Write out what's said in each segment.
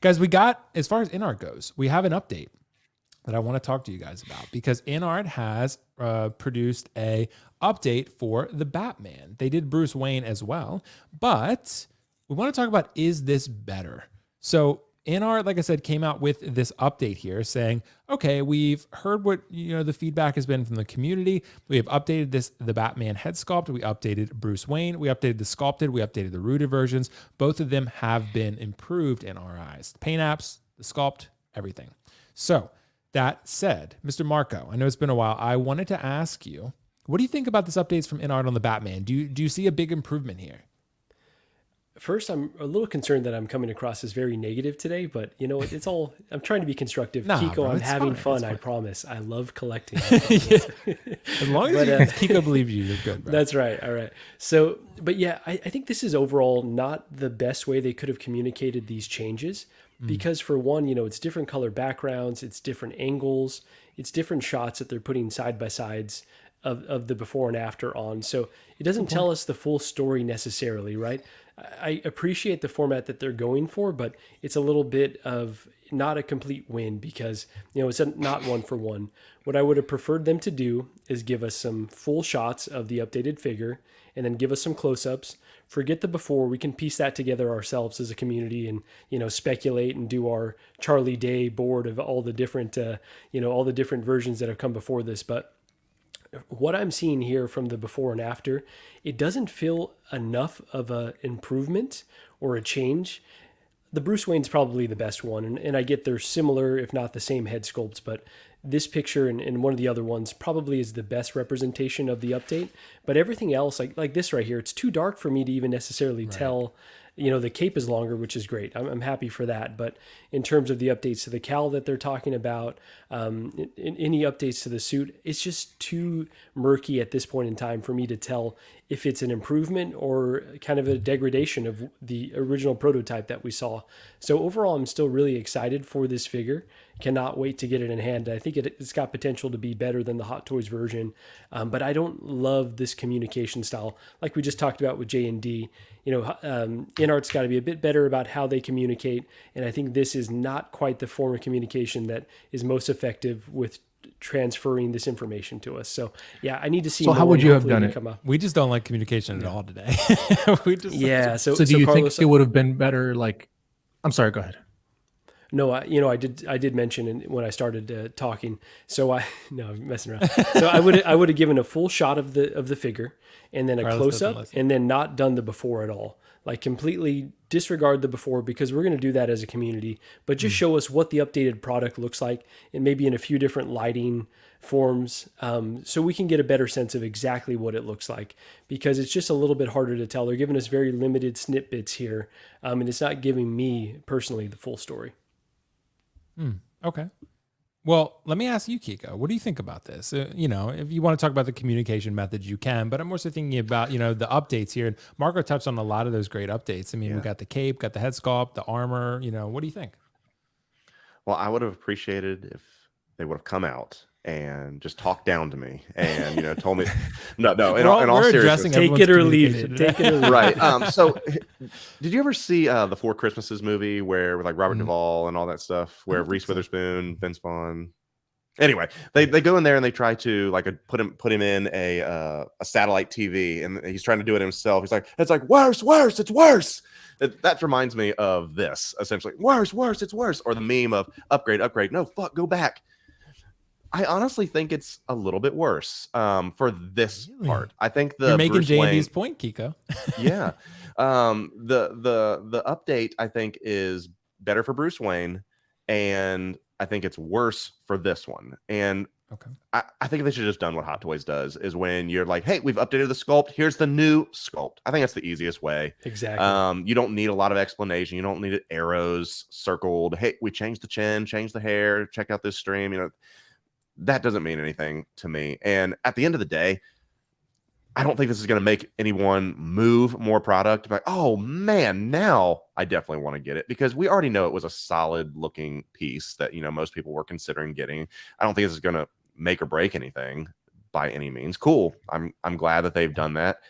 Guys, we got, as far as InArt goes, we have an update that I want to talk to you guys about because InArt has produced a update for the Batman. They did Bruce Wayne as well, but we want to talk about, is this better? So InArt, like I said, came out with this update here saying, okay, we've heard what the feedback has been from the community. We have updated the Batman head sculpt. We updated Bruce Wayne. We updated the sculpted. We updated the rooted versions. Both of them have been improved in our eyes. The paint apps, the sculpt, everything. So that said, Mr. Marco, I know it's been a while. I wanted to ask you, what do you think about this updates from InArt on the Batman? Do you see a big improvement here? First, I'm a little concerned that I'm coming across as very negative today, but it's all, I'm trying to be constructive. Kiko, bro, I'm having fun. I promise. I love collecting. Yeah. As long as Kiko believes you, you're good, bro. That's right. All right. So, but yeah, I think this is overall not the best way they could have communicated these changes because for one, it's different color backgrounds, it's different angles, it's different shots that they're putting side by sides of the before and after on. So it doesn't tell us the full story necessarily, right? I appreciate the format that they're going for, but it's a little bit of not a complete win because, it's not one for one. What I would have preferred them to do is give us some full shots of the updated figure and then give us some close-ups. Forget the before. We can piece that together ourselves as a community and, speculate and do our Charlie Day board of all the different, all the different versions that have come before this. But what I'm seeing here from the before and after, it doesn't feel enough of an improvement or a change. The Bruce Wayne's probably the best one, and I get they're similar, if not the same head sculpts, but this picture and one of the other ones probably is the best representation of the update. But everything else, like this right here, it's too dark for me to even necessarily tell. The cape is longer, which is great. I'm happy for that. But in terms of the updates to the cowl that they're talking about, any updates to the suit, it's just too murky at this point in time for me to tell if it's an improvement or kind of a degradation of the original prototype that we saw. So overall, I'm still really excited for this figure. Cannot wait to get it in hand. I think it's got potential to be better than the Hot Toys version, but I don't love this communication style. Like we just talked about with J&D, InArt's got to be a bit better about how they communicate, and I think this is not quite the form of communication that is most effective with transferring this information to us. So yeah, I need to see. So how would you have done it? We just don't like communication at all today. So do you think it would have been better? Like, I'm sorry, go ahead. No, I did mention when I started talking. So I'm messing around. So I would have given a full shot of the figure and then a close up and then not done the before at all. Like completely disregard the before because we're going to do that as a community, but just show us what the updated product looks like and maybe in a few different lighting forms so we can get a better sense of exactly what it looks like because it's just a little bit harder to tell. They're giving us very limited snippets here and it's not giving me personally the full story. Okay. Well, let me ask you, Kiko, what do you think about this? If you want to talk about the communication methods, you can, but I'm also thinking about, the updates here. And Marco touched on a lot of those great updates. I mean, we got the cape, got the head sculpt, the armor, what do you think? Well, I would have appreciated if they would have come out and just talked down to me and, told me, no, in all seriousness, take it or leave it. Right. So did you ever see the Four Christmases movie with like Robert Duvall and all that stuff where Reese Witherspoon, Vince Vaughn, anyway, they go in there and they try to put him in a satellite TV and he's trying to do it himself. He's like, it's like worse, it's worse. That reminds me of this essentially. Worse, it's worse. Or the meme of upgrade. No, fuck, go back. I honestly think it's a little bit worse for this part. I think you're making Bruce J&D's point, Kiko. Yeah. The update I think is better for Bruce Wayne, and I think it's worse for this one. And okay, I think they should have just done what Hot Toys does, is when you're like, hey, we've updated the sculpt. Here's the new sculpt. I think that's the easiest way. Exactly. You don't need a lot of explanation. You don't need arrows circled. Hey, we changed the chin, changed the hair. Check out this stream. That doesn't mean anything to me. And at the end of the day, I don't think this is going to make anyone move more product. Like, oh man, now I definitely want to get it because we already know it was a solid looking piece that, most people were considering getting. I don't think this is going to make or break anything by any means. Cool. I'm glad that they've done that.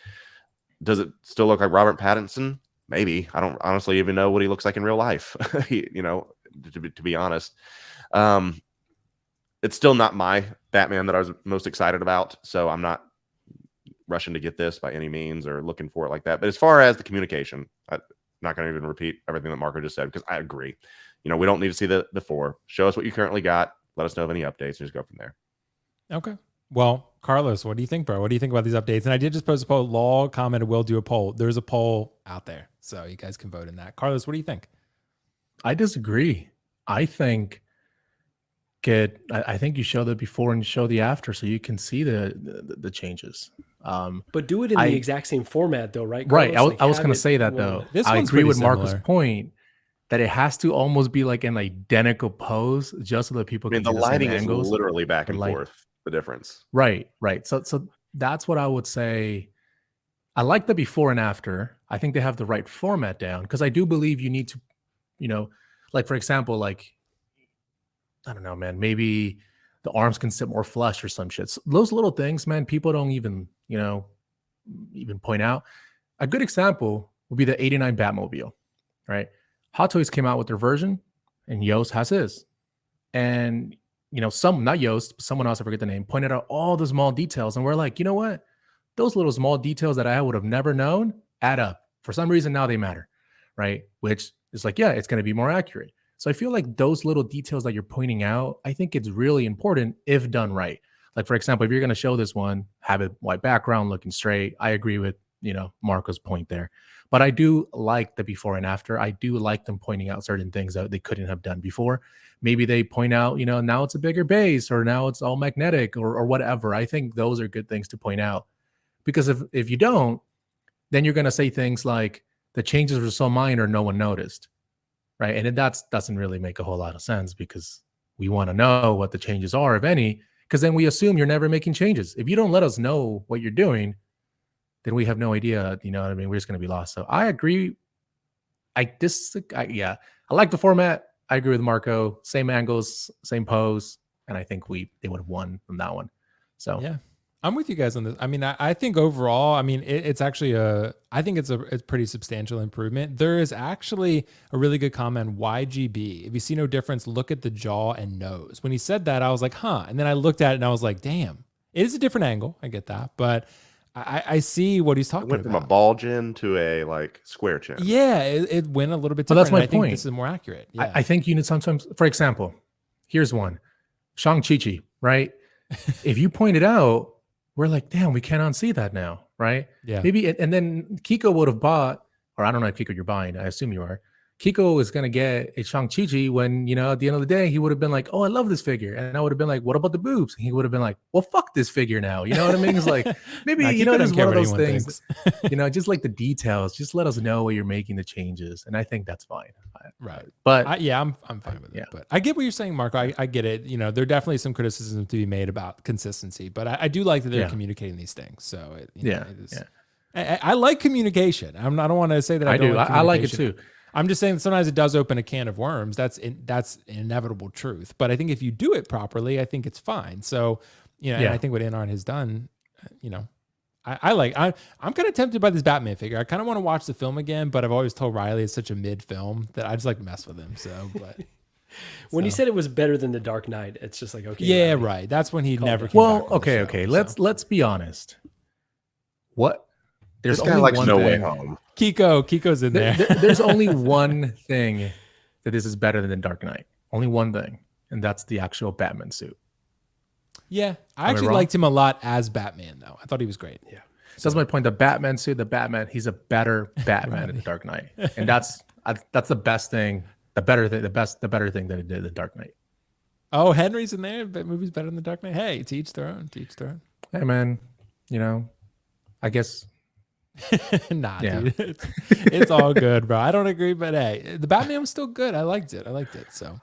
Does it still look like Robert Pattinson? maybe. I don't honestly even know what he looks like in real life. You know, to be honest. Um, it's still not my Batman that I was most excited about, so I'm not rushing to get this by any means or looking for it like that. But as far as the communication, I'm not going to even repeat everything that Marco just said because I agree. You know, we don't need to see the before. Show us what you currently got. Let us know of any updates and just go from there. Okay. Well, Carlos, what do you think, bro? What do you think about these updates? And I did just post a poll. Law commented, we'll do a poll. There's a poll out there, so you guys can vote in that. Carlos, what do you think? I disagree. I think I think you show the before and show the after so you can see the changes. But do it in the exact same format, though, right? Right. Carlos? I was going to have say it that, when- though. This I one's agree pretty with Marco's similar. point that it has to almost be like an identical pose just so that people I mean, can the see the same lighting is angles. literally back The and light- forth. The difference. Right. So that's what I would say. I like the before and after. I think they have the right format down because I do believe you need to, you know, like for example, like I don't know, man, maybe the arms can sit more flush or some shit. So those little things, man, people don't even, you know, even point out. A good example would be the 89 Batmobile, right? Hot Toys came out with their version and Yoast has his. And, you know, not Yoast, but someone else, I forget the name, pointed out all the small details. And we're like, you know what? Those little small details that I would have never known add up. For some reason, now they matter, right? Which is like, yeah, it's going to be more accurate. So I feel like those little details that you're pointing out, I think it's really important if done right. Like, for example, if you're going to show this one, have it white background looking straight. I agree with, you know, Marco's point there. But I do like the before and after. I do like them pointing out certain things that they couldn't have done before. Maybe they point out, you know, now it's a bigger base or now it's all magnetic or whatever. I think those are good things to point out. Because if you don't, then you're going to say things like the changes were so minor, no one noticed. Right. And that doesn't really make a whole lot of sense because we want to know what the changes are, if any, because then we assume you're never making changes. If you don't let us know what you're doing, then we have no idea. You know what I mean? We're just going to be lost. So I agree. I like the format. I agree with Marco. Same angles, same pose. And I think they would have won from that one. So yeah. I'm with you guys on this. I mean, I think overall, I mean, it's actually I think it's a pretty substantial improvement. There is actually a really good comment, YGB. If you see no difference, look at the jaw and nose. When he said that, I was like, huh. And then I looked at it and I was like, damn, it is a different angle. I get that. But I see what he's talking It went about. from a ball chin to a like square chin. Yeah, it went a little bit Well, different. that's my and I think point. this is more accurate. Yeah. I think you need sometimes, for example, here's one. Shang-Chi, right? If you point it out, we're like, damn, we can't unsee that now, right? Yeah. Maybe, and then Kiko would have bought, or I don't know if Kiko you're buying, I assume you are. Kiko is going to get a Shang-Chi when, you know, at the end of the day, he would have been like, oh, I love this figure. And I would have been like, what about the boobs? And he would have been like, well, fuck this figure now. You know what I mean? It's like, maybe, Nah, you Kiko know, doesn't just care one of what those anyone things, thinks. you know, just like the details, just let us know where you're making the changes. And I think that's fine. Right. But I'm fine with it. Yeah. But I get what you're saying, Marco. I get it. You know, there are definitely some criticism to be made about consistency, but I do like that they're communicating these things. So I like communication. I don't want to say that I don't do. like I like it communication. too. I'm just saying that sometimes it does open a can of worms. That's an inevitable truth. But I think if you do it properly, I think it's fine. So, you know, and I think what InArt has done, you know, I'm kind of tempted by this Batman figure. I kind of want to watch the film again, but I've always told Riley it's such a mid film that I just like to mess with him. So, but when he said it was better than The Dark Knight, it's just like, okay. yeah, Riley. right. That's when he never down. came Well, back on the okay. show, Let's be honest. There's This guy only likes one No Way thing. Home. Kiko's in there. There's only one thing that this is better than The Dark Knight. Only one thing, and that's the actual Batman suit. Yeah, I I actually wrong? liked him a lot as Batman, though. I thought he was great. Yeah. So that's my point. The Batman suit, he's a better Batman in The Dark Knight, and that's the best thing, the better thing that it did in The Dark Knight. Oh, Henry's in there. But movie's better than The Dark Knight. Hey, to each their own. To each their own. Hey, man, you know, I guess. Nah, Yeah. dude. It's all good, bro. I don't agree, but hey, the Batman was still good. I liked it. So